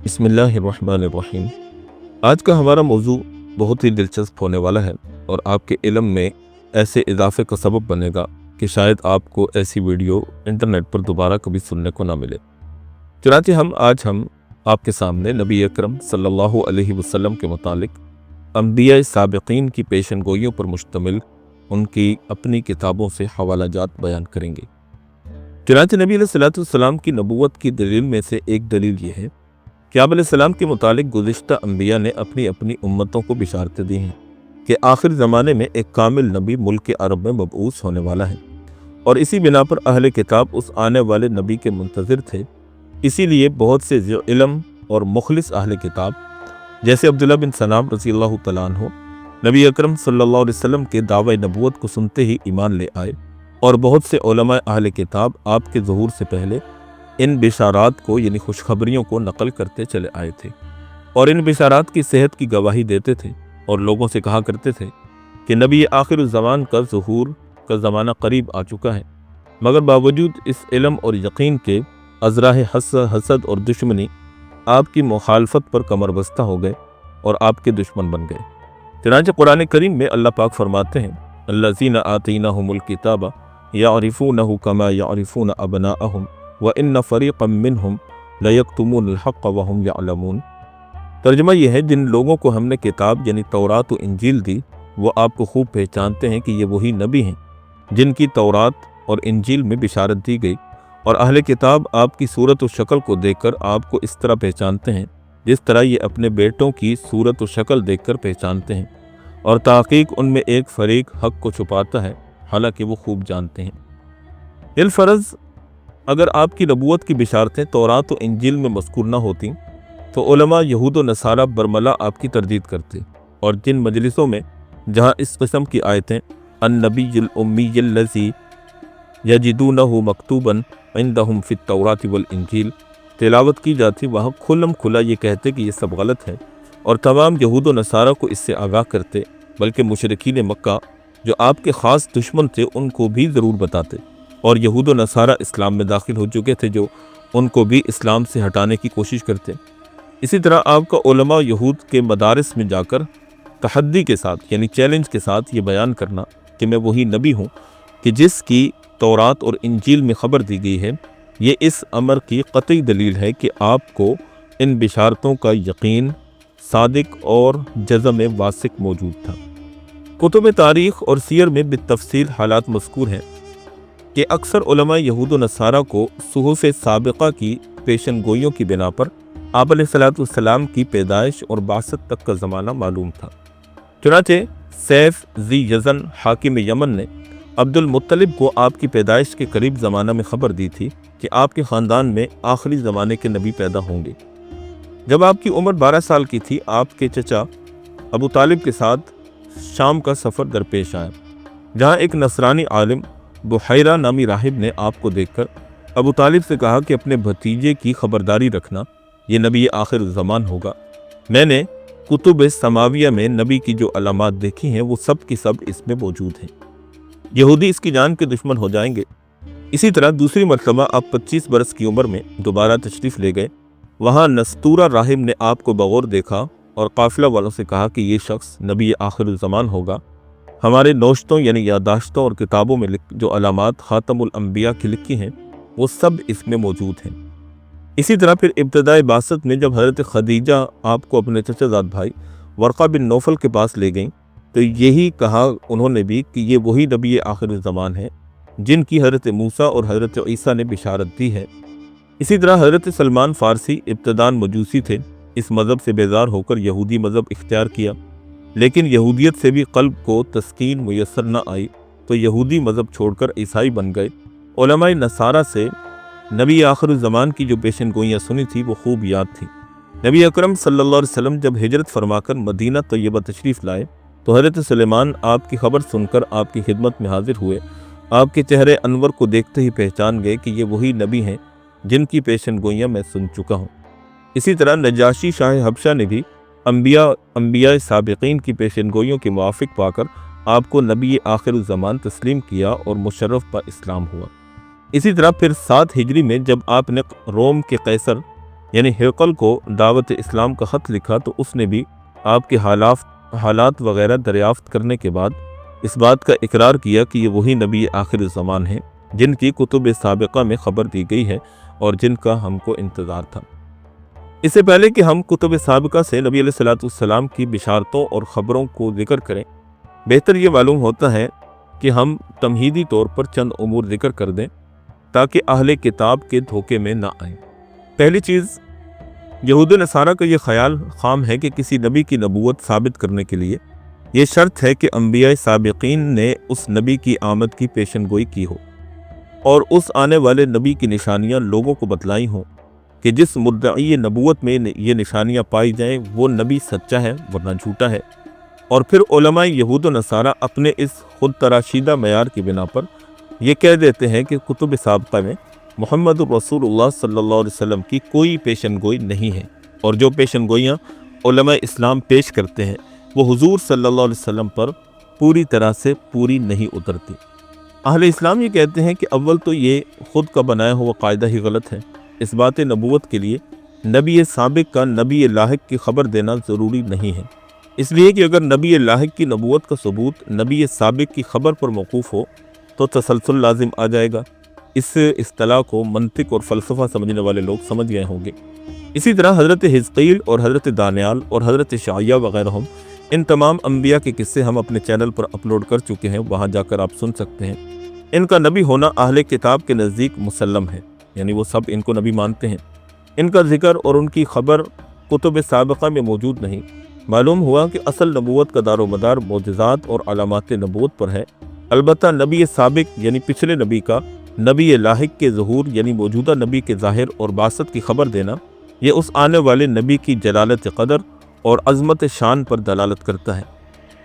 بسم اللہ الرحمن الرحیم۔ آج کا ہمارا موضوع بہت ہی دلچسپ ہونے والا ہے اور آپ کے علم میں ایسے اضافے کا سبب بنے گا کہ شاید آپ کو ایسی ویڈیو انٹرنیٹ پر دوبارہ کبھی سننے کو نہ ملے۔ چنانچہ آج ہم آپ کے سامنے نبی اکرم صلی اللہ علیہ وسلم کے متعلق انبیاء سابقین کی پیشن گوئیوں پر مشتمل ان کی اپنی کتابوں سے حوالہ جات بیان کریں گے۔ چنانچہ نبی علیہ السلام کی نبوت کی دلیل میں سے ایک دلیل یہ ہے کہ آپ علیہ السلام کے متعلق گزشتہ انبیاء نے اپنی اپنی امتوں کو بشارتیں دی ہیں کہ آخر زمانے میں ایک کامل نبی ملک عرب میں مبعوث ہونے والا ہے، اور اسی بنا پر اہل کتاب اس آنے والے نبی کے منتظر تھے۔ اسی لیے بہت سے علم اور مخلص اہل کتاب جیسے عبداللہ بن سلام رضی اللہ تعالیٰ عنہ نبی اکرم صلی اللہ علیہ وسلم کے دعوی نبوت کو سنتے ہی ایمان لے آئے، اور بہت سے علماء اہل کتاب آپ کے ظہور سے پہلے ان بشارات کو یعنی خوشخبریوں کو نقل کرتے چلے آئے تھے، اور ان بشارات کی صحت کی گواہی دیتے تھے، اور لوگوں سے کہا کرتے تھے کہ نبی آخر الزمان کا ظہور کا زمانہ قریب آ چکا ہے، مگر باوجود اس علم اور یقین کے ازراہ حسد اور دشمنی آپ کی مخالفت پر کمر بستہ ہو گئے اور آپ کے دشمن بن گئے۔ چنانچہ قرآن کریم میں اللہ پاک فرماتے ہیں الذین آتیناہم الکتاب یعرفونہ کما یعرفون ابناءہم وَإِنَّ فَرِيقًا مِّنْهُمْ لَيَكْتُمُونَ الْحَقَّ وَهُمْ يَعْلَمُونَ۔ ترجمہ یہ ہے، جن لوگوں کو ہم نے کتاب یعنی تورات و انجیل دی وہ آپ کو خوب پہچانتے ہیں کہ یہ وہی نبی ہیں جن کی تورات اور انجیل میں بشارت دی گئی، اور اہل کتاب آپ کی صورت و شکل کو دیکھ کر آپ کو اس طرح پہچانتے ہیں جس طرح یہ اپنے بیٹوں کی صورت و شکل دیکھ کر پہچانتے ہیں، اور تحقیق ان میں ایک فریق حق کو چھپاتا ہے حالانکہ وہ خوب جانتے ہیں۔ الفرض اگر آپ کی نبوت کی بشارتیں تورات و انجیل میں مذکور نہ ہوتیں تو علماء یہود و نصارہ برملا آپ کی تردید کرتے، اور جن مجلسوں میں جہاں اس قسم کی آیتیں النبی الامی الذی یجدونہ مکتوبا عندہم فی التوراۃ والانجیل تلاوت کی جاتی، وہاں کھلم کھلا یہ کہتے کہ یہ سب غلط ہے، اور تمام یہود و نصارہ کو اس سے آگاہ کرتے، بلکہ مشرکین مکہ جو آپ کے خاص دشمن تھے ان کو بھی ضرور بتاتے، اور یہود و نصارہ اسلام میں داخل ہو چکے تھے جو ان کو بھی اسلام سے ہٹانے کی کوشش کرتے۔ اسی طرح آپ کا علماء یہود کے مدارس میں جا کر تحدی کے ساتھ یعنی چیلنج کے ساتھ یہ بیان کرنا کہ میں وہی نبی ہوں کہ جس کی تورات اور انجیل میں خبر دی گئی ہے، یہ اس امر کی قطعی دلیل ہے کہ آپ کو ان بشارتوں کا یقین صادق اور جزم واثق موجود تھا۔ کتب تاریخ اور سیر میں بالتفصیل حالات مذکور ہیں کہ اکثر علماء یہود و نصارہ کو صحف سابقہ کی پیشن گوئیوں کی بنا پر آپ علیہ السلام کی پیدائش اور بعثت تک کا زمانہ معلوم تھا۔ چنانچہ سیف ذی یزن حاکم یمن نے عبد المطلب کو آپ کی پیدائش کے قریب زمانہ میں خبر دی تھی کہ آپ کے خاندان میں آخری زمانے کے نبی پیدا ہوں گے۔ جب آپ کی عمر 12 سال کی تھی، آپ کے چچا ابو طالب کے ساتھ شام کا سفر درپیش آیا، جہاں ایک نصرانی عالم بحیرہ نامی راہب نے آپ کو دیکھ کر ابو طالب سے کہا کہ اپنے بھتیجے کی خبرداری رکھنا، یہ نبی آخر الزمان ہوگا۔ میں نے کتب سماویہ میں نبی کی جو علامات دیکھی ہیں وہ سب کی سب اس میں موجود ہیں۔ یہودی اس کی جان کے دشمن ہو جائیں گے۔ اسی طرح دوسری مرتبہ آپ 25 برس کی عمر میں دوبارہ تشریف لے گئے، وہاں نستورہ راہب نے آپ کو بغور دیکھا اور قافلہ والوں سے کہا کہ یہ شخص نبی آخر الزمان ہوگا۔ ہمارے نوشتوں یعنی یادداشتوں اور کتابوں میں جو علامات خاتم الانبیاء کی لکھی ہیں وہ سب اس میں موجود ہیں۔ اسی طرح پھر ابتدائی بعثت میں جب حضرت خدیجہ آپ کو اپنے چچا زاد بھائی ورقہ بن نوفل کے پاس لے گئیں تو یہی کہا انہوں نے بھی کہ یہ وہی نبی آخر الزمان ہے جن کی حضرت موسیٰ اور حضرت عیسیٰ نے بشارت دی ہے۔ اسی طرح حضرت سلمان فارسی ابتداً مجوسی تھے، اس مذہب سے بیزار ہو کر یہودی مذہب اختیار کیا، لیکن یہودیت سے بھی قلب کو تسکین میسر نہ آئی تو یہودی مذہب چھوڑ کر عیسائی بن گئے۔ علماء نصارہ سے نبی آخر الزمان کی جو پیشن گوئیاں سنی تھی وہ خوب یاد تھی۔ نبی اکرم صلی اللہ علیہ وسلم جب ہجرت فرما کر مدینہ طیبہ تشریف لائے تو حضرت سلیمان آپ کی خبر سن کر آپ کی خدمت میں حاضر ہوئے۔ آپ کے چہرے انور کو دیکھتے ہی پہچان گئے کہ یہ وہی نبی ہیں جن کی پیشن گوئیاں میں سن چکا ہوں۔ اسی طرح نجاشی شاہ حبشہ نے بھی انبیاء سابقین کی پیشن گوئیوں کے موافق پا کر آپ کو نبی آخر الزمان تسلیم کیا اور مشرف با اسلام ہوا۔ اسی طرح پھر 7 ہجری میں جب آپ نے روم کے قیصر یعنی ہرقل کو دعوت اسلام کا خط لکھا تو اس نے بھی آپ کے حالات وغیرہ دریافت کرنے کے بعد اس بات کا اقرار کیا کہ یہ وہی نبی آخر زمان ہیں جن کی کتب سابقہ میں خبر دی گئی ہے اور جن کا ہم کو انتظار تھا۔ اس سے پہلے کہ ہم کتب سابقہ سے نبی علیہ السلام کی بشارتوں اور خبروں کو ذکر کریں، بہتر یہ معلوم ہوتا ہے کہ ہم تمہیدی طور پر چند امور ذکر کر دیں تاکہ اہل کتاب کے دھوکے میں نہ آئیں۔ پہلی چیز، یہود و نصارہ کا یہ خیال خام ہے کہ کسی نبی کی نبوت ثابت کرنے کے لیے یہ شرط ہے کہ انبیاء سابقین نے اس نبی کی آمد کی پیشن گوئی کی ہو اور اس آنے والے نبی کی نشانیاں لوگوں کو بتلائی ہوں کہ جس مدعی نبوت میں یہ نشانیاں پائی جائیں وہ نبی سچا ہے ورنہ جھوٹا ہے۔ اور پھر علماء یہود و نصارہ اپنے اس خود تراشیدہ معیار کی بنا پر یہ کہہ دیتے ہیں کہ کتب سابقہ میں محمد رسول اللہ صلی اللہ علیہ وسلم کی کوئی پیشن گوئی نہیں ہے، اور جو پیشن گوئیاں علماء اسلام پیش کرتے ہیں وہ حضور صلی اللہ علیہ وسلم پر پوری طرح سے پوری نہیں اترتی۔ اہل اسلام یہ کہتے ہیں کہ اول تو یہ خود کا بنایا ہوا قاعدہ ہی غلط ہے۔ اس بات نبوت کے لیے نبی سابق کا نبی لاحق کی خبر دینا ضروری نہیں ہے، اس لیے کہ اگر نبی لاحق کی نبوت کا ثبوت نبی سابق کی خبر پر موقوف ہو تو تسلسل لازم آ جائے گا۔ اس اصطلاح کو منطق اور فلسفہ سمجھنے والے لوگ سمجھ گئے ہوں گے۔ اسی طرح حضرت حزقیل اور حضرت دانیال اور حضرت شعیہ وغیرہ ان تمام انبیاء کے قصے ہم اپنے چینل پر اپلوڈ کر چکے ہیں، وہاں جا کر آپ سن سکتے ہیں۔ ان کا نبی ہونا اہل کتاب کے نزدیک مسلم ہے، یعنی وہ سب ان کو نبی مانتے ہیں۔ ان کا ذکر اور ان کی خبر کتب سابقہ میں موجود نہیں۔ معلوم ہوا کہ اصل نبوت کا دار و مدار معجزات اور علامات نبوت پر ہے۔ البتہ نبی سابق یعنی پچھلے نبی کا نبی لاحق کے ظہور یعنی موجودہ نبی کے ظاہر اور بعثت کی خبر دینا، یہ اس آنے والے نبی کی جلالت قدر اور عظمت شان پر دلالت کرتا ہے۔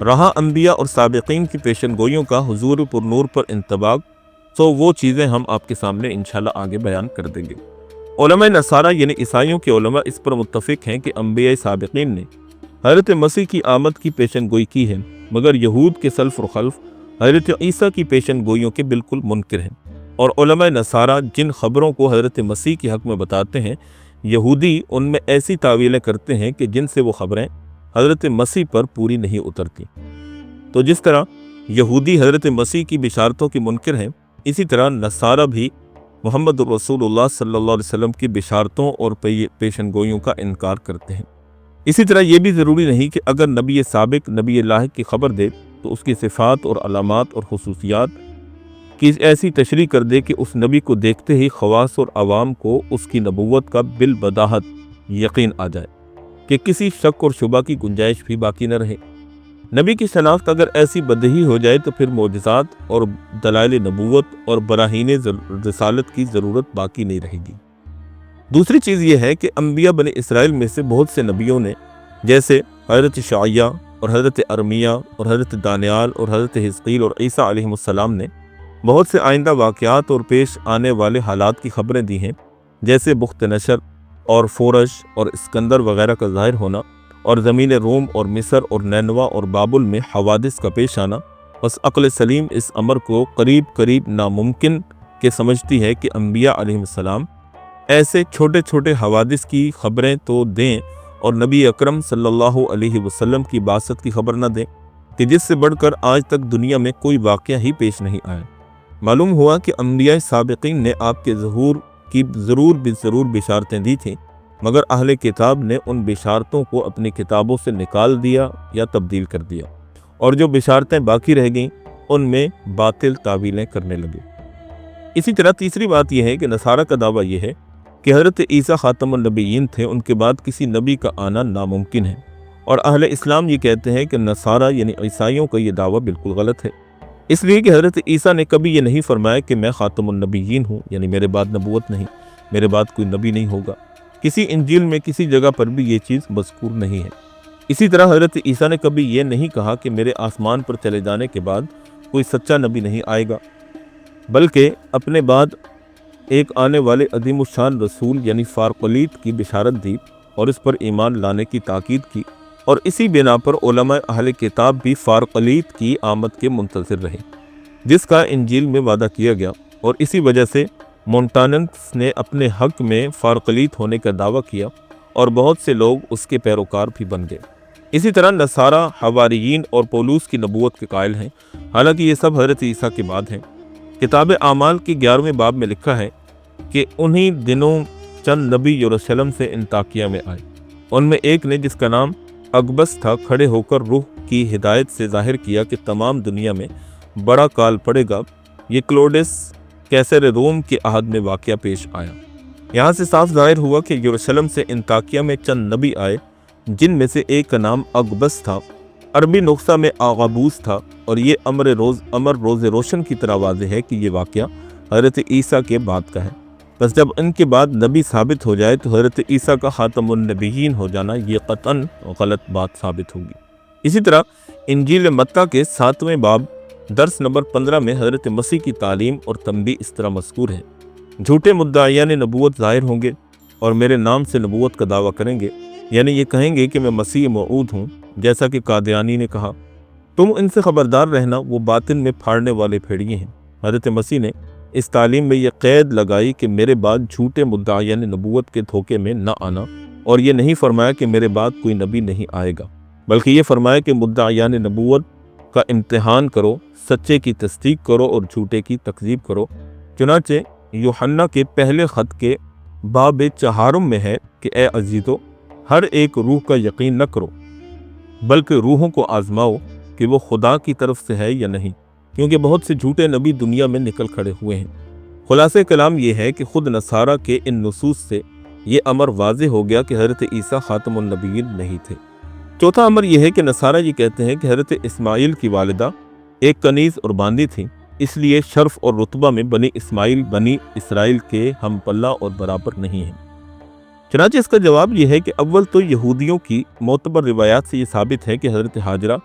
رہا انبیاء اور سابقین کی پیشن گوئیوں کا حضور پر نور پر انطباق، تو وہ چیزیں ہم آپ کے سامنے انشاءاللہ آگے بیان کر دیں گے۔ علماء نصارہ یعنی عیسائیوں کے علماء اس پر متفق ہیں کہ انبیاء سابقین نے حضرت مسیح کی آمد کی پیشن گوئی کی ہے، مگر یہود کے سلف و خلف حضرت عیسیٰ کی پیشن گوئیوں کے بالکل منکر ہیں۔ اور علماء نصارہ جن خبروں کو حضرت مسیح کے حق میں بتاتے ہیں، یہودی ان میں ایسی تعویلیں کرتے ہیں کہ جن سے وہ خبریں حضرت مسیح پر پوری نہیں اترتی۔ تو جس طرح یہودی حضرت مسیح کی بشارتوں کی منکر ہیں، اسی طرح نصارہ بھی محمد رسول اللہ صلی اللہ علیہ وسلم کی بشارتوں اور پیشن گوئیوں کا انکار کرتے ہیں۔ اسی طرح یہ بھی ضروری نہیں کہ اگر نبی سابق نبی لاحق کی خبر دے تو اس کی صفات اور علامات اور خصوصیات کی ایسی تشریح کر دے کہ اس نبی کو دیکھتے ہی خواص اور عوام کو اس کی نبوت کا بالبداہت یقین آ جائے کہ کسی شک اور شبہ کی گنجائش بھی باقی نہ رہے۔ نبی کی شناخت اگر ایسی بدہی ہو جائے تو پھر معجزات اور دلائل نبوت اور براہین رسالت کی ضرورت باقی نہیں رہے گی۔ دوسری چیز یہ ہے کہ انبیاء بنی اسرائیل میں سے بہت سے نبیوں نے، جیسے حضرت شعیہ اور حضرت ارمیہ اور حضرت دانیال اور حضرت حزقیل اور عیسیٰ علیہ السلام نے بہت سے آئندہ واقعات اور پیش آنے والے حالات کی خبریں دی ہیں، جیسے بخت نشر اور فورش اور اسکندر وغیرہ کا ظاہر ہونا، اور زمین روم اور مصر اور نینوا اور بابل میں حوادث کا پیش آنا۔ بس عقل سلیم اس امر کو قریب ناممکن کہ سمجھتی ہے کہ انبیاء علیہ السلام ایسے چھوٹے چھوٹے حوادث کی خبریں تو دیں اور نبی اکرم صلی اللہ علیہ وسلم کی بعثت کی خبر نہ دیں کہ جس سے بڑھ کر آج تک دنیا میں کوئی واقعہ ہی پیش نہیں آیا۔ معلوم ہوا کہ انبیاء سابقین نے آپ کے ظہور کی ضرور بشارتیں دی تھیں، مگر اہل کتاب نے ان بشارتوں کو اپنی کتابوں سے نکال دیا یا تبدیل کر دیا، اور جو بشارتیں باقی رہ گئیں ان میں باطل تعویلیں کرنے لگے۔ اسی طرح تیسری بات یہ ہے کہ نصارہ کا دعویٰ یہ ہے کہ حضرت عیسیٰ خاتم النبیین تھے، ان کے بعد کسی نبی کا آنا ناممکن ہے، اور اہل اسلام یہ کہتے ہیں کہ نصارہ یعنی عیسائیوں کا یہ دعویٰ بالکل غلط ہے، اس لیے کہ حضرت عیسیٰ نے کبھی یہ نہیں فرمایا کہ میں خاتم النبیین ہوں، یعنی میرے بعد نبوت نہیں، میرے بعد کوئی نبی نہیں ہوگا۔ کسی انجیل میں کسی جگہ پر بھی یہ چیز مذکور نہیں ہے۔ اسی طرح حضرت عیسیٰ نے کبھی یہ نہیں کہا کہ میرے آسمان پر چلے جانے کے بعد کوئی سچا نبی نہیں آئے گا، بلکہ اپنے بعد ایک آنے والے عظیم الشان رسول یعنی فارقلیت کی بشارت دی اور اس پر ایمان لانے کی تاکید کی، اور اسی بنا پر علماء اہل کتاب بھی فارقلیت کی آمد کے منتظر رہے جس کا انجیل میں وعدہ کیا گیا، اور اسی وجہ سے مونٹانس نے اپنے حق میں فارقلیت ہونے کا دعویٰ کیا اور بہت سے لوگ اس کے پیروکار بھی بن گئے۔ اسی طرح نصارہ حواریین اور پولوس کی نبوت کے قائل ہیں، حالانکہ یہ سب حضرت عیسیٰ کے بعد ہیں۔ کتاب اعمال کی 11ویں باب میں لکھا ہے کہ انہی دنوں چند نبی یروشلم سے انطاکیہ میں آئے۔ ان میں ایک نے، جس کا نام اگبس تھا، کھڑے ہو کر روح کی ہدایت سے ظاہر کیا کہ تمام دنیا میں بڑا کال پڑے گا۔ یہ کلوڈس کیسر روم کے عہد میں واقعہ پیش آیا۔ یہاں سے صاف ظاہر ہوا کہ یروشلم سے انطاکیہ میں چند نبی آئے، جن میں سے ایک کا نام اگبس تھا، عربی نسخہ میں آغابوس تھا، اور یہ امر روز روشن کی طرح واضح ہے کہ یہ واقعہ حضرت عیسیٰ کے بعد کا ہے۔ بس جب ان کے بعد نبی ثابت ہو جائے تو حضرت عیسیٰ کا خاتم النبیین ہو جانا یہ قطعاً غلط بات ثابت ہوگی۔ اسی طرح انجیل متی کے 7ویں باب درس نمبر 15 میں حضرت مسیح کی تعلیم اور تنبیہ اس طرح مذکور ہے: جھوٹے مدعیان نبوت ظاہر ہوں گے اور میرے نام سے نبوت کا دعویٰ کریں گے، یعنی یہ کہیں گے کہ میں مسیح موعود ہوں، جیسا کہ قادیانی نے کہا۔ تم ان سے خبردار رہنا، وہ باطن میں پھاڑنے والے بھیڑیے ہیں۔ حضرت مسیح نے اس تعلیم میں یہ قید لگائی کہ میرے بعد جھوٹے مدعیان نبوت کے دھوکے میں نہ آنا، اور یہ نہیں فرمایا کہ میرے بعد کوئی نبی نہیں آئے گا، بلکہ یہ فرمایا کہ مدعیان نبوت کا امتحان کرو، سچے کی تصدیق کرو اور جھوٹے کی تکذیب کرو۔ چنانچہ یوحنا کے پہلے خط کے باب 4 میں ہے کہ اے عزیزو، ہر ایک روح کا یقین نہ کرو، بلکہ روحوں کو آزماؤ کہ وہ خدا کی طرف سے ہے یا نہیں، کیونکہ بہت سے جھوٹے نبی دنیا میں نکل کھڑے ہوئے ہیں۔ خلاصہ کلام یہ ہے کہ خود نصارہ کے ان نصوص سے یہ امر واضح ہو گیا کہ حضرت عیسیٰ خاتم النبیین نہیں تھے۔ چوتھا امر یہ ہے کہ نصارہ یہ کہتے ہیں کہ حضرت اسماعیل کی والدہ ایک کنیز اور باندی تھیں، اس لیے شرف اور رتبہ میں بنی اسماعیل بنی اسرائیل کے ہم پلہ اور برابر نہیں ہیں۔ چنانچہ اس کا جواب یہ ہے کہ اول تو یہودیوں کی معتبر روایات سے یہ ثابت ہے کہ حضرت ہاجرہ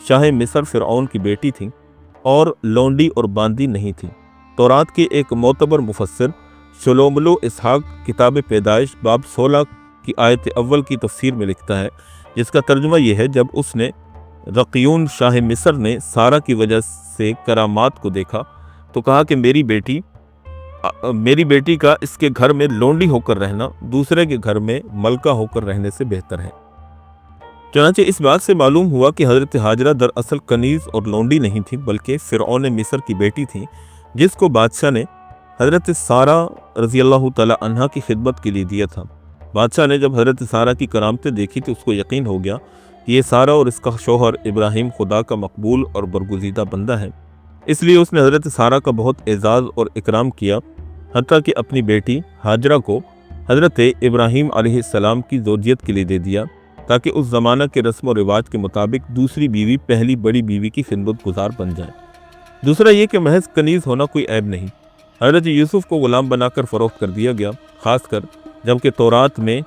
شاہ مصر فرعون کی بیٹی تھیں اور لونڈی اور باندی نہیں تھیں۔ تورات کے ایک معتبر مفسر شلوملو اسحاق کتاب پیدائش باب 16 کی آیت اول کی تفسیر میں لکھتا ہے، جس کا ترجمہ یہ ہے: جب اس نے رقیون شاہ مصر نے سارہ کی وجہ سے کرامات کو دیکھا تو کہا کہ میری بیٹی کا اس کے گھر میں لونڈی ہو کر رہنا دوسرے کے گھر میں ملکہ ہو کر رہنے سے بہتر ہے۔ چنانچہ اس بات سے معلوم ہوا کہ حضرت ہاجرہ دراصل کنیز اور لونڈی نہیں تھی، بلکہ فرعون مصر کی بیٹی تھی، جس کو بادشاہ نے حضرت سارہ رضی اللہ تعالی عنہا کی خدمت کے لیے دیا تھا۔ بادشاہ نے جب حضرت سارہ کی کرامتیں دیکھی تو اس کو یقین ہو گیا کہ یہ سارہ اور اس کا شوہر ابراہیم خدا کا مقبول اور برگزیدہ بندہ ہے، اس لیے اس نے حضرت سارہ کا بہت اعزاز اور اکرام کیا، حتیٰ کہ اپنی بیٹی ہاجرہ کو حضرت ابراہیم علیہ السلام کی زوجیت کے لیے دے دیا، تاکہ اس زمانہ کے رسم و رواج کے مطابق دوسری بیوی پہلی بڑی بیوی کی خدمت گزار بن جائے۔ دوسرا یہ کہ محض کنیز ہونا کوئی عیب نہیں۔ حضرت یوسف کو غلام بنا کر فروخت کر دیا گیا، خاص کر جبکہ تورات میں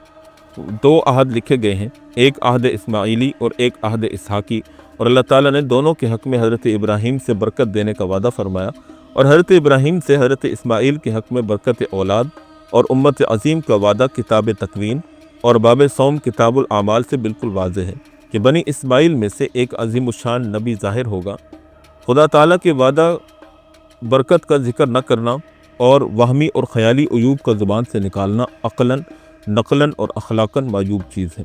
2 عہد لکھے گئے ہیں، ایک عہد اسماعیلی اور ایک عہد اسحاقی، اور اللہ تعالیٰ نے دونوں کے حق میں حضرت ابراہیم سے برکت دینے کا وعدہ فرمایا، اور حضرت ابراہیم سے حضرت اسماعیل کے حق میں برکت اولاد اور امت عظیم کا وعدہ کتاب تکوین اور باب صوم کتاب الاعمال سے بالکل واضح ہے کہ بنی اسماعیل میں سے ایک عظیم الشان نبی ظاہر ہوگا۔ خدا تعالیٰ کے وعدہ برکت کا ذکر نہ کرنا اور وہمی اور خیالی عیوب کا زبان سے نکالنا عقلاً، نقلاً اور اخلاقاً معیوب چیز ہے۔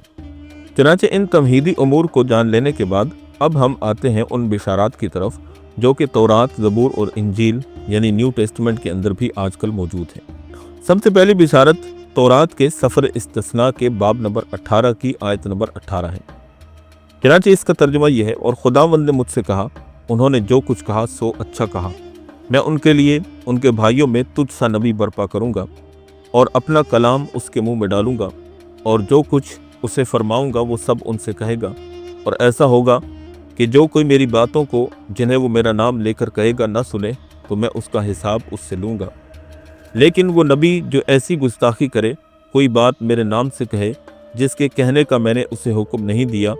چنانچہ ان تمہیدی امور کو جان لینے کے بعد اب ہم آتے ہیں ان بشارات کی طرف جو کہ تورات، زبور اور انجیل یعنی نیو ٹیسٹمنٹ کے اندر بھی آج کل موجود ہیں۔ سب سے پہلی بشارت تورات کے سفر استثناء کے باب نمبر 18 کی آیت نمبر 18 ہے۔ چنانچہ اس کا ترجمہ یہ ہے: اور خداوند نے مجھ سے کہا، انہوں نے جو کچھ کہا سو اچھا کہا، میں ان کے لیے ان کے بھائیوں میں تجھ سا نبی برپا کروں گا اور اپنا کلام اس کے منہ میں ڈالوں گا، اور جو کچھ اسے فرماؤں گا وہ سب ان سے کہے گا، اور ایسا ہوگا کہ جو کوئی میری باتوں کو جنہیں وہ میرا نام لے کر کہے گا نہ سنے تو میں اس کا حساب اس سے لوں گا۔ لیکن وہ نبی جو ایسی گستاخی کرے، کوئی بات میرے نام سے کہے جس کے کہنے کا میں نے اسے حکم نہیں دیا،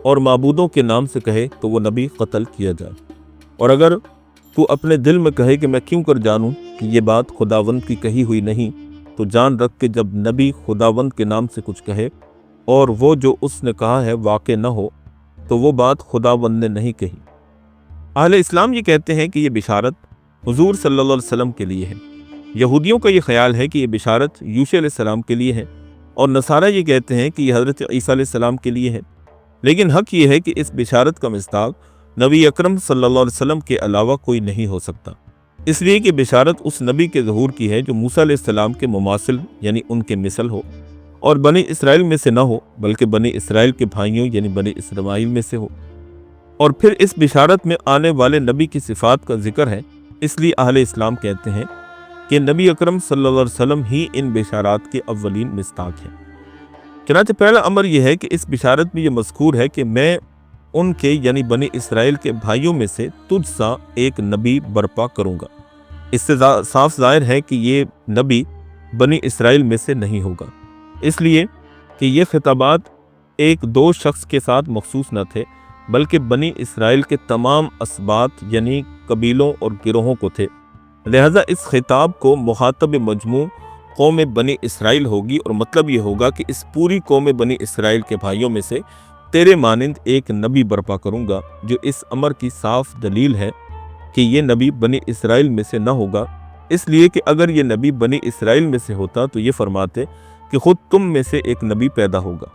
اور معبودوں کے نام سے کہے تو وہ نبی قتل کیا جائے۔ اور اگر تو اپنے دل میں کہے کہ میں کیوں کر جانوں کہ یہ بات خداوند کی کہی ہوئی نہیں، تو جان رکھ کہ جب نبی خداوند کے نام سے کچھ کہے اور وہ جو اس نے کہا ہے واقع نہ ہو تو وہ بات خداوند نے نہیں کہی۔ اہل اسلام یہ کہتے ہیں کہ یہ بشارت حضور صلی اللہ علیہ وسلم کے لیے ہے۔ یہودیوں کا یہ خیال ہے کہ یہ بشارت یوشع علیہ السلام کے لیے ہے، اور نصارہ یہ کہتے ہیں کہ یہ حضرت عیسیٰ علیہ السلام کے لیے ہے۔ لیکن حق یہ ہے کہ اس بشارت کا مصداق نبی اکرم صلی اللہ علیہ وسلم کے علاوہ کوئی نہیں ہو سکتا، اس لیے کہ بشارت اس نبی کے ظہور کی ہے جو موسیٰ علیہ السلام کے مماثل یعنی ان کے مثل ہو، اور بنی اسرائیل میں سے نہ ہو بلکہ بنی اسرائیل کے بھائیوں یعنی بنی اسماعیل میں سے ہو۔ اور پھر اس بشارت میں آنے والے نبی کی صفات کا ذکر ہے، اس لیے اہل اسلام کہتے ہیں کہ نبی اکرم صلی اللہ علیہ وسلم ہی ان بشارات کے اولین مصداق ہیں۔ چنانچہ پہلا امر یہ ہے کہ اس بشارت میں یہ مذکور ہے کہ میں ان کے یعنی بنی اسرائیل کے بھائیوں میں سے تجھ سا ایک نبی برپا کروں گا۔ اس سے صاف ظاہر ہے کہ یہ نبی بنی اسرائیل میں سے نہیں ہوگا، اس لیے کہ یہ خطابات ایک دو شخص کے ساتھ مخصوص نہ تھے بلکہ بنی اسرائیل کے تمام اسباط یعنی قبیلوں اور گروہوں کو تھے، لہذا اس خطاب کو مخاطب مجموع قوم بنی اسرائیل ہوگی، اور مطلب یہ ہوگا کہ اس پوری قوم بنی اسرائیل کے بھائیوں میں سے تیرے مانند ایک نبی برپا کروں گا، جو اس امر کی صاف دلیل ہے کہ یہ نبی بنی اسرائیل میں سے نہ ہوگا، اس لیے کہ اگر یہ نبی بنی اسرائیل میں سے ہوتا تو یہ فرماتے کہ خود تم میں سے ایک نبی پیدا ہوگا۔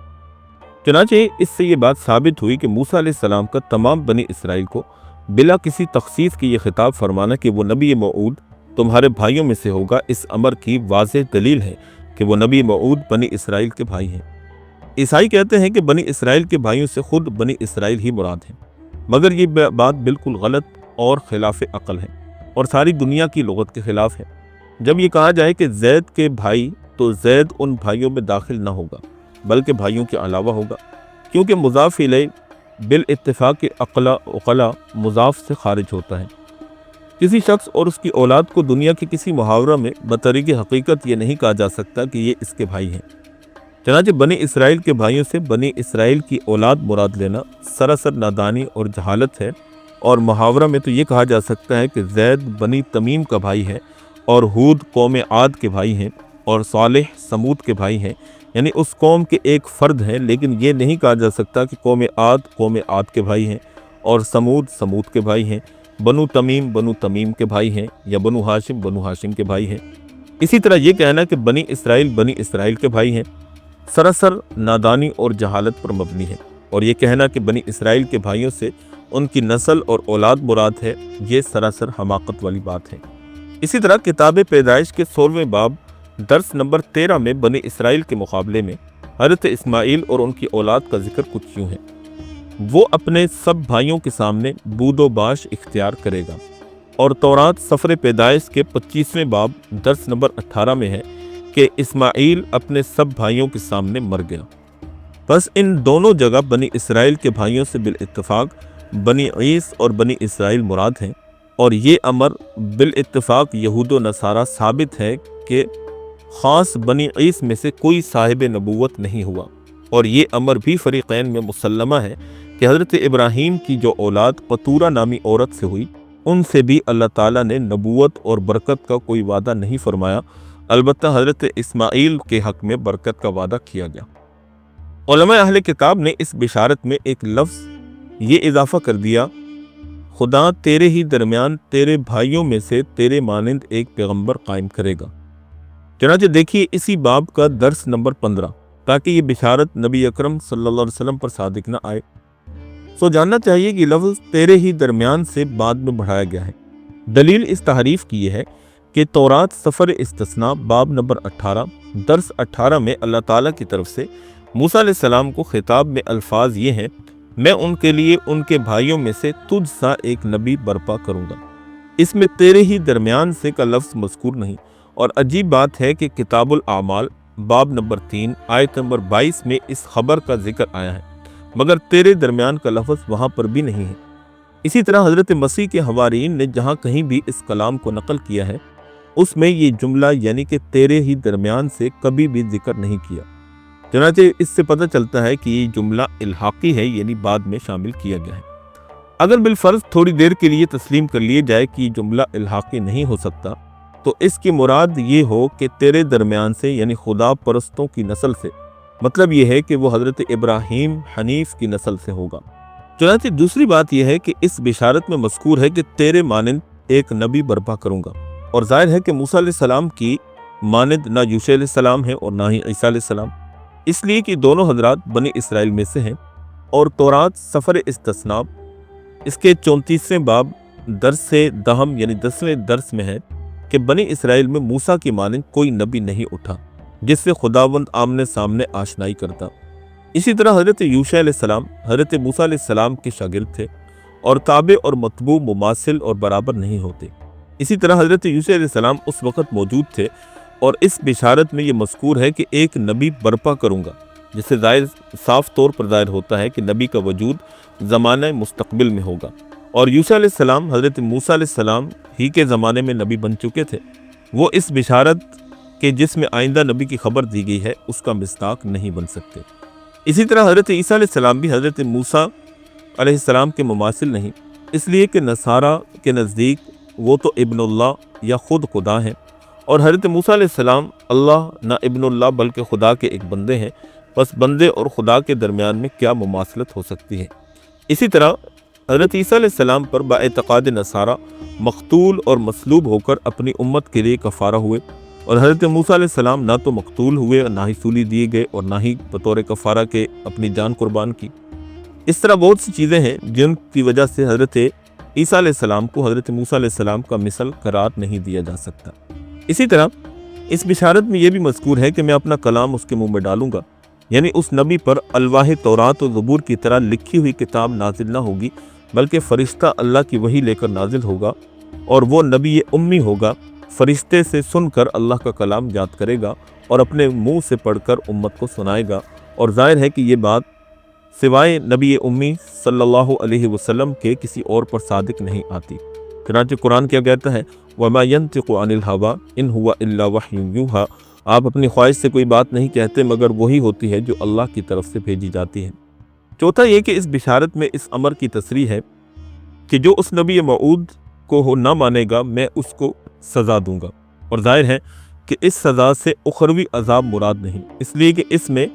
چنانچہ اس سے یہ بات ثابت ہوئی کہ موسیٰ علیہ السلام کا تمام بنی اسرائیل کو بلا کسی تخصیص کی یہ خطاب فرمانا کہ وہ نبی موعود تمہارے بھائیوں میں سے ہوگا، اس امر کی واضح دلیل ہے کہ وہ نبی موعود بنی اسرائیل کے بھائی ہیں۔ عیسائی کہتے ہیں کہ بنی اسرائیل کے بھائیوں سے خود بنی اسرائیل ہی مراد ہیں، مگر یہ بات بالکل غلط اور خلاف عقل ہے اور ساری دنیا کی لغت کے خلاف ہے۔ جب یہ کہا جائے کہ زید کے بھائی تو زید ان بھائیوں میں داخل نہ ہوگا بلکہ بھائیوں کے علاوہ ہوگا، کیونکہ مضاف الیہ بالاتفاق عقلا مضاف سے خارج ہوتا ہے۔ کسی شخص اور اس کی اولاد کو دنیا کے کسی محاورہ میں بطریق حقیقت یہ نہیں کہا جا سکتا کہ یہ اس کے بھائی ہیں۔ چنانچہ بنی اسرائیل کے بھائیوں سے بنی اسرائیل کی اولاد مراد لینا سراسر نادانی اور جہالت ہے، اور محاورہ میں تو یہ کہا جا سکتا ہے کہ زید بنی تمیم کا بھائی ہے، اور ہود قوم عاد کے بھائی ہیں، اور صالح سمود کے بھائی ہیں، یعنی اس قوم کے ایک فرد ہیں، لیکن یہ نہیں کہا جا سکتا کہ قوم عاد کے بھائی ہیں، اور سمود کے بھائی ہیں، بنو تمیم کے بھائی ہیں، یا بنو ہاشم کے بھائی ہیں۔ اسی طرح یہ کہنا کہ بنی اسرائیل کے بھائی ہیں سراسر نادانی اور جہالت پر مبنی ہے، اور یہ کہنا کہ بنی اسرائیل کے بھائیوں سے ان کی نسل اور اولاد مراد ہے، یہ سراسر حماقت والی بات ہے۔ اسی طرح کتاب پیدائش کے 16ویں باب درس نمبر 13 میں بنی اسرائیل کے مقابلے میں حضرت اسماعیل اور ان کی اولاد کا ذکر کچھ یوں ہے: وہ اپنے سب بھائیوں کے سامنے بود و باش اختیار کرے گا، اور تورات سفر پیدائش کے 25ویں باب درس نمبر 18 میں ہے کہ اسماعیل اپنے سب بھائیوں کے سامنے مر گیا۔ بس ان دونوں جگہ بنی اسرائیل کے بھائیوں سے بالاتفاق بنی عیس اور بنی اسرائیل مراد ہیں، اور یہ امر بالاتفاق یہود و نصارہ ثابت ہے کہ خاص بنی عیس میں سے کوئی صاحب نبوت نہیں ہوا، اور یہ امر بھی فریقین میں مسلمہ ہے کہ حضرت ابراہیم کی جو اولاد قطورہ نامی عورت سے ہوئی، ان سے بھی اللہ تعالیٰ نے نبوت اور برکت کا کوئی وعدہ نہیں فرمایا، البتہ حضرت اسماعیل کے حق میں برکت کا وعدہ کیا گیا۔ علماء اہل کتاب نے اس بشارت میں ایک لفظ یہ اضافہ کر دیا: خدا تیرے ہی درمیان تیرے بھائیوں میں سے تیرے مانند ایک پیغمبر قائم کرے گا۔ چنانچہ دیکھیے اسی باب کا درس نمبر 15، تاکہ یہ بشارت نبی اکرم صلی اللہ علیہ وسلم پر صادق نہ آئے۔ جاننا چاہیے کہ لفظ تیرے ہی درمیان سے بعد میں بڑھایا گیا ہے۔ دلیل اس تحریف کی یہ ہے کہ تورات سفر استثناء باب نمبر 18 درس 18 میں اللہ تعالیٰ کی طرف سے موسیٰ علیہ السلام کو خطاب میں الفاظ یہ ہیں: میں ان کے لیے ان کے بھائیوں میں سے تجھ سا ایک نبی برپا کروں گا۔ اس میں تیرے ہی درمیان سے کا لفظ مذکور نہیں، اور عجیب بات ہے کہ کتاب الاعمال باب نمبر 3 آیت نمبر 22 میں اس خبر کا ذکر آیا ہے، مگر تیرے درمیان کا لفظ وہاں پر بھی نہیں ہے۔ اسی طرح حضرت مسیح کے حوارین نے جہاں کہیں بھی اس کلام کو نقل کیا ہے، اس میں یہ جملہ یعنی کہ تیرے ہی درمیان سے کبھی بھی ذکر نہیں کیا۔ چنانچہ اس سے پتہ چلتا ہے کہ یہ جملہ الحاقی ہے، یعنی بعد میں شامل کیا گیا ہے۔ اگر بالفرض تھوڑی دیر کے لیے تسلیم کر لیے جائے کہ یہ جملہ الحاقی نہیں ہو سکتا، تو اس کی مراد یہ ہو کہ تیرے درمیان سے یعنی خدا پرستوں کی نسل سے، مطلب یہ ہے کہ وہ حضرت ابراہیم حنیف کی نسل سے ہوگا۔ چنانچہ دوسری بات یہ ہے کہ اس بشارت میں مذکور ہے کہ تیرے مانند ایک نبی برپا کروں گا، اور ظاہر ہے کہ موسیٰ علیہ السلام کی مانند نہ یوشع علیہ السلام ہے اور نہ ہی عیسیٰ علیہ السلام، اس لیے کہ دونوں حضرات بنی اسرائیل میں سے ہیں۔ اور تورات سفر استثناء اس کے 34ویں باب درس سے دہم یعنی 10ویں درس میں ہے کہ بنی اسرائیل میں موسیٰ کی مانند کوئی نبی نہیں اٹھا جس سے خداوند آمنے سامنے آشنائی کرتا۔ اسی طرح حضرت یوشع علیہ السلام حضرت موسیٰ علیہ السلام کے شاگرد تھے اور تابع اور متبوع مماثل اور برابر نہیں ہوتے۔ اسی طرح حضرت یوشع علیہ السلام اس وقت موجود تھے اور اس بشارت میں یہ مذکور ہے کہ ایک نبی برپا کروں گا، جس سے صاف طور پر ظاہر ہوتا ہے کہ نبی کا وجود زمانہ مستقبل میں ہوگا۔ اور یوشع علیہ السلام حضرت موسیٰ علیہ السلام ہی کے زمانے میں نبی بن چکے تھے، وہ اس بشارت کے جس میں آئندہ نبی کی خبر دی گئی ہے اس کا مصداق نہیں بن سکتے۔ اسی طرح حضرت عیسیٰ علیہ السلام بھی حضرت موسیٰ علیہ السلام کے مماثل نہیں، اس لیے کہ نصارہ کے نزدیک وہ تو ابن اللہ یا خود خدا ہیں، اور حضرت موسیٰ علیہ السلام اللہ نہ ابن اللہ بلکہ خدا کے ایک بندے ہیں، بس بندے اور خدا کے درمیان میں کیا مماثلت ہو سکتی ہے۔ اسی طرح حضرت عیسیٰ علیہ السلام پر باعتقاد نصارہ مقتول اور مصلوب ہو کر اپنی امت کے لیے کفارہ ہوئے، اور حضرت موسیٰ علیہ السلام نہ تو مقتول ہوئے، نہ ہی سولی دیے گئے، اور نہ ہی بطور کفارہ کے اپنی جان قربان کی۔ اس طرح بہت سی چیزیں ہیں جن کی وجہ سے حضرت عیسیٰ علیہ السلام کو حضرت موسیٰ علیہ السلام کا مثل قرار نہیں دیا جا سکتا۔ اسی طرح اس بشارت میں یہ بھی مذکور ہے کہ میں اپنا کلام اس کے منہ میں ڈالوں گا، یعنی اس نبی پر الواح تورات و زبور کی طرح لکھی ہوئی کتاب نازل نہ ہوگی، بلکہ فرشتہ اللہ کی وحی لے کر نازل ہوگا، اور وہ نبی امی ہوگا، فرشتے سے سن کر اللہ کا کلام یاد کرے گا اور اپنے منہ سے پڑھ کر امت کو سنائے گا۔ اور ظاہر ہے کہ یہ بات سوائے نبی امی صلی اللہ علیہ وسلم کے کسی اور پر صادق نہیں آتی۔ چنانچہ قرآن کیا کہتا ہے وَمَا يَنْطِقُ عَنِ الْهَوَىٰ إِنْ هُوَ إِلَّا وَحْيٌ يُوحَىٰ، آپ اپنی خواہش سے کوئی بات نہیں کہتے مگر وہی ہوتی ہے جو اللہ کی طرف سے بھیجی جاتی ہے۔ چوتھا یہ کہ اس بشارت میں اس امر کی تصریح ہے کہ جو اس نبی موعود کو نہ مانے گا میں اس کو سزا دوں گا، اور ظاہر ہے کہ اس سزا سے اخروی عذاب مراد نہیں، اس لیے کہ اس میں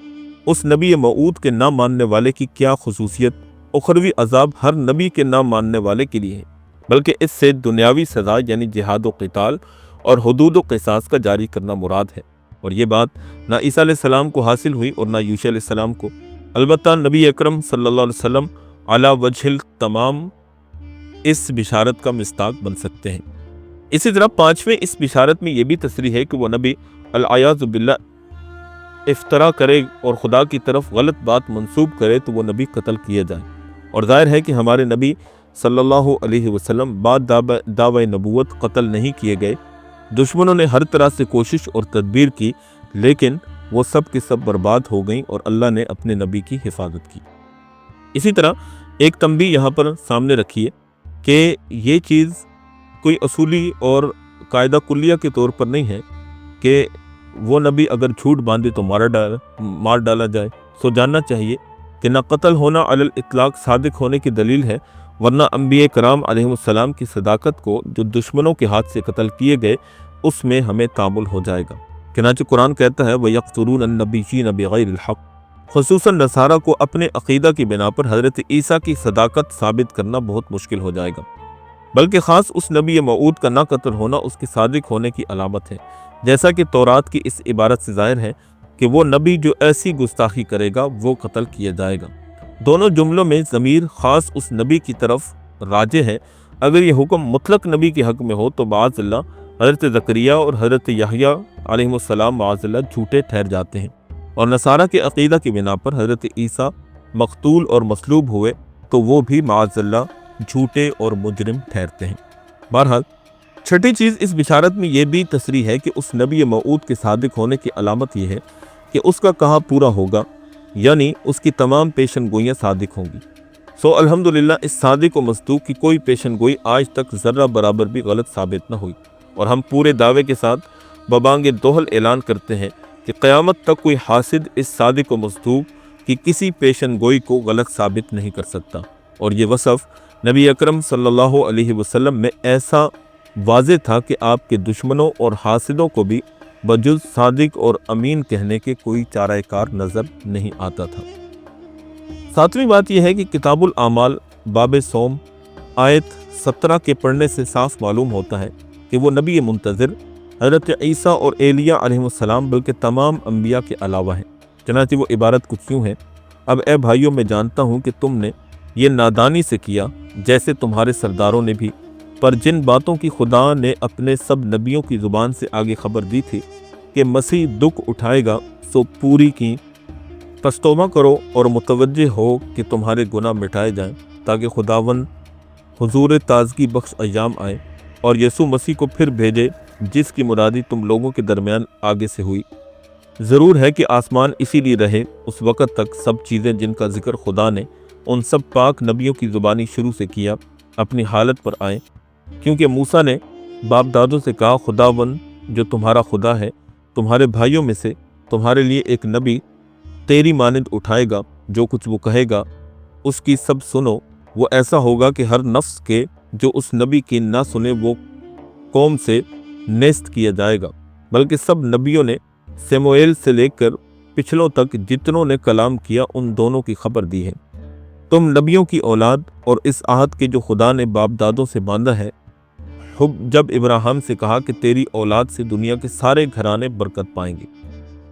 اس نبی موعود کے نہ ماننے والے کی کیا خصوصیت اخروی عذاب ہر نبی کے نہ ماننے والے کے لیے ہے، بلکہ اس سے دنیاوی سزا یعنی جہاد و قتال اور حدود و قصاص کا جاری کرنا مراد ہے۔ اور یہ بات نہ عیسیٰ علیہ السلام کو حاصل ہوئی اور نہ یوشع علیہ السلام کو، البتہ نبی اکرم صلی اللہ علیہ وسلم علی وجہ التمام اس بشارت کا مصداق بن سکتے ہیں۔ اسی طرح پانچویں اس بشارت میں یہ بھی تصریح ہے کہ وہ نبی العیاذ باللہ افطرا کرے اور خدا کی طرف غلط بات منسوب کرے تو وہ نبی قتل کیا جائے۔ اور ظاہر ہے کہ ہمارے نبی صلی اللہ علیہ وسلم بعد دعوی نبوت قتل نہیں کیے گئے، دشمنوں نے ہر طرح سے کوشش اور تدبیر کی لیکن وہ سب کے سب برباد ہو گئیں اور اللہ نے اپنے نبی کی حفاظت کی۔ اسی طرح ایک تنبیہ یہاں پر سامنے رکھیے کہ یہ چیز کوئی اصولی اور قاعدہ کلیہ کے طور پر نہیں ہے کہ وہ نبی اگر جھوٹ باندھے تو مار ڈالا جائے۔ سو جاننا چاہیے کہ نہ قتل ہونا علی الاطلاق صادق ہونے کی دلیل ہے، ورنہ انبیاء کرام علیہ السلام کی صداقت کو جو دشمنوں کے ہاتھ سے قتل کیے گئے اس میں ہمیں تعامل ہو جائے گا۔ چنانچہ قرآن کہتا ہے وَيَقْتُلُونَ النَّبِيِّينَ بِغَيْرِ الْحَقِّ، خصوصاً نصارہ کو اپنے عقیدہ کی بنا پر حضرت عیسیٰ کی صداقت ثابت کرنا بہت مشکل ہو جائے گا، بلکہ خاص اس نبی موعود کا نہ قتل ہونا اس کے صادق ہونے کی علامت ہے، جیسا کہ تورات کی اس عبارت سے ظاہر ہے کہ وہ نبی جو ایسی گستاخی کرے گا وہ قتل کیا جائے گا۔ دونوں جملوں میں ضمیر خاص اس نبی کی طرف راجع ہے۔ اگر یہ حکم مطلق نبی کے حق میں ہو تو معاذ اللہ حضرت زکریا اور حضرت یحییٰ علیہ السلام معاذ اللہ جھوٹے ٹھہر جاتے ہیں، اور نصارہ کے عقیدہ کی بنا پر حضرت عیسیٰ مقتول اور مصلوب ہوئے تو وہ بھی معاذ اللہ جھوٹے اور مجرم ٹھہرتے ہیں۔ بہرحال چھٹی چیز اس بشارت میں یہ بھی تصریح ہے کہ اس نبی موعود کے صادق ہونے کی علامت یہ ہے کہ اس کا کہا پورا ہوگا، یعنی اس کی تمام پیشن گوئیاں صادق ہوں گی۔ سو الحمدللہ اس صادق و مصدوق کی کوئی پیشن گوئی آج تک ذرہ برابر بھی غلط ثابت نہ ہوئی، اور ہم پورے دعوے کے ساتھ ببانگ دوہل اعلان کرتے ہیں کہ قیامت تک کوئی حاسد اس صادق و مصدوق کی کسی پیشن گوئی کو غلط ثابت نہیں کر سکتا۔ اور یہ وصف نبی اکرم صلی اللہ علیہ وسلم میں ایسا واضح تھا کہ آپ کے دشمنوں اور حاسدوں کو بھی بجز صادق اور امین کہنے کے کوئی چارہ کار نظر نہیں آتا تھا۔ ساتویں بات یہ ہے کہ کتاب الاعمال باب صوم آیت 17 کے پڑھنے سے صاف معلوم ہوتا ہے کہ وہ نبی منتظر حضرت عیسیٰ اور ایلیاء علیہ السلام بلکہ تمام انبیاء کے علاوہ ہیں۔ چنانچہ وہ عبارت کچھ یوں ہے: اب اے بھائیوں، میں جانتا ہوں کہ تم نے یہ نادانی سے کیا جیسے تمہارے سرداروں نے بھی، پر جن باتوں کی خدا نے اپنے سب نبیوں کی زبان سے آگے خبر دی تھی کہ مسیح دکھ اٹھائے گا، سو پوری کی۔ پس توبہ کرو اور متوجہ ہو کہ تمہارے گناہ مٹائے جائیں، تاکہ خداوند حضور تازگی بخش ایام آئے اور یسوع مسیح کو پھر بھیجے، جس کی مرادی تم لوگوں کے درمیان آگے سے ہوئی۔ ضرور ہے کہ آسمان اسی لیے رہے اس وقت تک سب چیزیں جن کا ذکر خدا نے ان سب پاک نبیوں کی زبانی شروع سے کیا اپنی حالت پر آئیں، کیونکہ موسیٰ نے باپ دادوں سے کہا، خداوند جو تمہارا خدا ہے تمہارے بھائیوں میں سے تمہارے لیے ایک نبی تیری مانند اٹھائے گا، جو کچھ وہ کہے گا اس کی سب سنو۔ وہ ایسا ہوگا کہ ہر نفس کے جو اس نبی کی نہ سنے وہ قوم سے نیست کیا جائے گا، بلکہ سب نبیوں نے سموئیل سے لے کر پچھلوں تک جتنوں نے کلام کیا ان دونوں کی خبر دی ہے۔ تم نبیوں کی اولاد اور اس عہد کے جو خدا نے باپ دادوں سے باندھا ہے، جب ابراہیم سے کہا کہ تیری اولاد سے دنیا کے سارے گھرانے برکت پائیں گے۔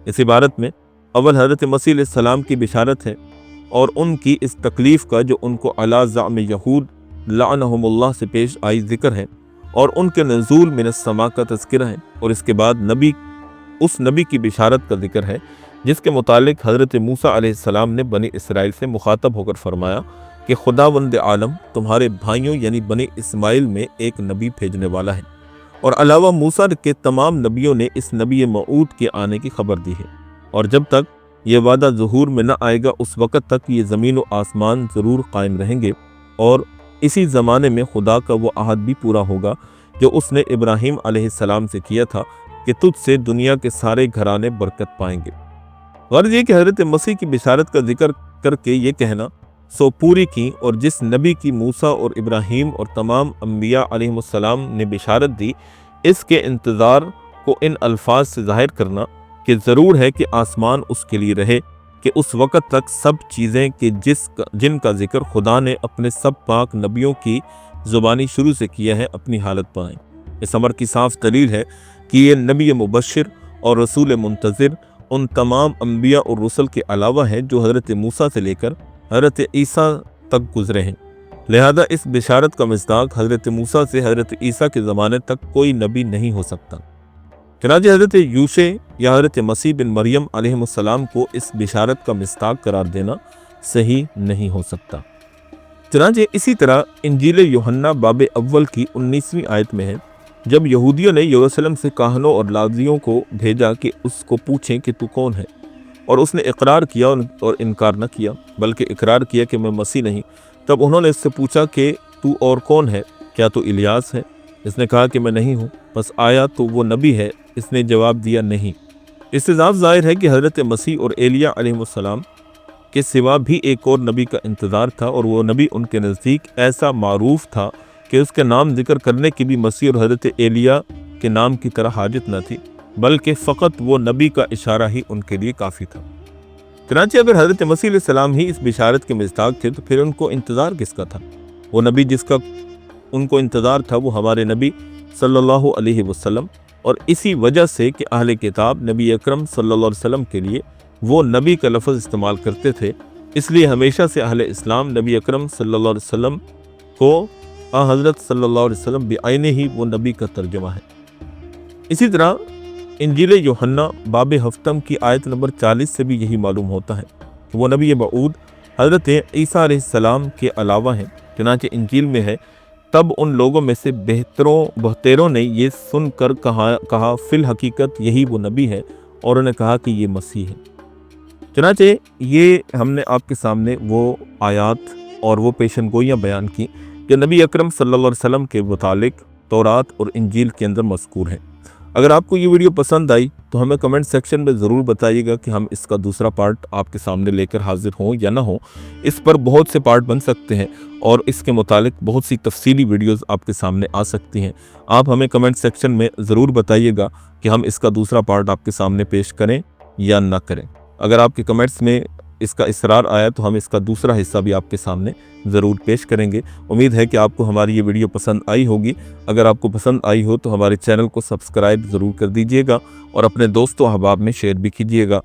اس عبارت میں اول حضرت مسیح علیہ السلام کی بشارت ہے اور ان کی اس تکلیف کا جو ان کو علی زعم یہود لعنہم اللہ سے پیش آئی ذکر ہے، اور ان کے نزول من السماء کا تذکرہ ہے، اور اس کے بعد اس نبی کی بشارت کا ذکر ہے جس کے متعلق حضرت موسیٰ علیہ السلام نے بنی اسرائیل سے مخاطب ہو کر فرمایا کہ خداوند عالم تمہارے بھائیوں یعنی بنی اسماعیل میں ایک نبی بھیجنے والا ہے، اور علاوہ موسیٰ کے تمام نبیوں نے اس نبی موعود کے آنے کی خبر دی ہے، اور جب تک یہ وعدہ ظہور میں نہ آئے گا اس وقت تک یہ زمین و آسمان ضرور قائم رہیں گے، اور اسی زمانے میں خدا کا وہ عہد بھی پورا ہوگا جو اس نے ابراہیم علیہ السلام سے کیا تھا کہ تجھ سے دنیا کے سارے گھرانے برکت پائیں گے۔ غرض یہ کہ حضرت مسیح کی بشارت کا ذکر کر کے یہ کہنا سو پوری کی، اور جس نبی کی موسیٰ اور ابراہیم اور تمام انبیاء علیہ السلام نے بشارت دی، اس کے انتظار کو ان الفاظ سے ظاہر کرنا کہ ضرور ہے کہ آسمان اس کے لیے رہے کہ اس وقت تک سب چیزیں کہ جن کا ذکر خدا نے اپنے سب پاک نبیوں کی زبانی شروع سے کیا ہے اپنی حالت پر آئیں۔ اس امر کی صاف دلیل ہے کہ یہ نبی مبشر اور رسول منتظر ان تمام انبیاء اور رسل کے علاوہ ہیں جو حضرت موسیٰ سے لے کر حضرت عیسیٰ تک گزرے ہیں، لہذا اس بشارت کا مصداق حضرت موسیٰ سے حضرت عیسیٰ کے زمانے تک کوئی نبی نہیں ہو سکتا۔ چنانچہ حضرت یوشع یا حضرت مسیح بن مریم علیہ السلام کو اس بشارت کا مصداق قرار دینا صحیح نہیں ہو سکتا۔ چنانچہ اسی طرح انجیل یوحنا باب اول کی 19ویں آیت میں ہے، جب یہودیوں نے یروشلم سے کاہنوں اور لاویوں کو بھیجا کہ اس کو پوچھیں کہ تو کون ہے، اور اس نے اقرار کیا اور انکار نہ کیا بلکہ اقرار کیا کہ میں مسیح نہیں، تب انہوں نے اس سے پوچھا کہ تو اور کون ہے؟ کیا تو الیاس ہے؟ اس نے کہا کہ میں نہیں ہوں۔ پس آیا تو وہ نبی ہے؟ اس نے جواب دیا نہیں۔ اس سے صاف ظاہر ہے کہ حضرت مسیح اور ایلیاء علیہ السلام کے سوا بھی ایک اور نبی کا انتظار تھا، اور وہ نبی ان کے نزدیک ایسا معروف تھا کہ اس کے نام ذکر کرنے کی بھی مسیح اور حضرت ایلیاء کے نام کی طرح حاجت نہ تھی، بلکہ فقط وہ نبی کا اشارہ ہی ان کے لیے کافی تھا۔ چنانچہ اگر حضرت مسیح علیہ السلام ہی اس بشارت کے مصداق تھے تو پھر ان کو انتظار کس کا تھا؟ وہ نبی جس کا ان کو انتظار تھا وہ ہمارے نبی صلی اللہ علیہ وسلم، اور اسی وجہ سے کہ اہل کتاب نبی اکرم صلی اللہ علیہ وسلم کے لیے وہ نبی کا لفظ استعمال کرتے تھے، اس لیے ہمیشہ سے اہل اسلام نبی اکرم صلی اللہ علیہ وسلم کو حضرت صلی اللہ علیہ وسلم بعینہ ہی وہ نبی کا ترجمہ ہے۔ اسی طرح انجیل یوحنا باب ہفتم کی آیت نمبر 40 سے بھی یہی معلوم ہوتا ہے کہ وہ نبی موعود حضرت عیسیٰ علیہ السلام کے علاوہ ہیں۔ چنانچہ انجیل میں ہے، تب ان لوگوں میں سے بہتروں نے یہ سن کر کہا فی الحقیقت یہی وہ نبی ہے، اور انہوں نے کہا کہ یہ مسیح ہے۔ چنانچہ یہ ہم نے آپ کے سامنے وہ آیات اور وہ پیشن گوئیاں بیان کی جو نبی اکرم صلی اللہ علیہ وسلم کے متعلق تورات اور انجیل کے اندر مذکور ہیں۔ اگر آپ کو یہ ویڈیو پسند آئی تو ہمیں کمنٹ سیکشن میں ضرور بتائیے گا کہ ہم اس کا دوسرا پارٹ آپ کے سامنے لے کر حاضر ہوں یا نہ ہوں۔ اس پر بہت سے پارٹ بن سکتے ہیں اور اس کے متعلق بہت سی تفصیلی ویڈیوز آپ کے سامنے آ سکتی ہیں۔ آپ ہمیں کمنٹ سیکشن میں ضرور بتائیے گا کہ ہم اس کا دوسرا پارٹ آپ کے سامنے پیش کریں یا نہ کریں۔ اگر آپ کے کمنٹس میں اس کا اصرار آیا تو ہم اس کا دوسرا حصہ بھی آپ کے سامنے ضرور پیش کریں گے۔ امید ہے کہ آپ کو ہماری یہ ویڈیو پسند آئی ہوگی۔ اگر آپ کو پسند آئی ہو تو ہمارے چینل کو سبسکرائب ضرور کر دیجیے گا اور اپنے دوستوں احباب میں شیئر بھی کیجیے گا۔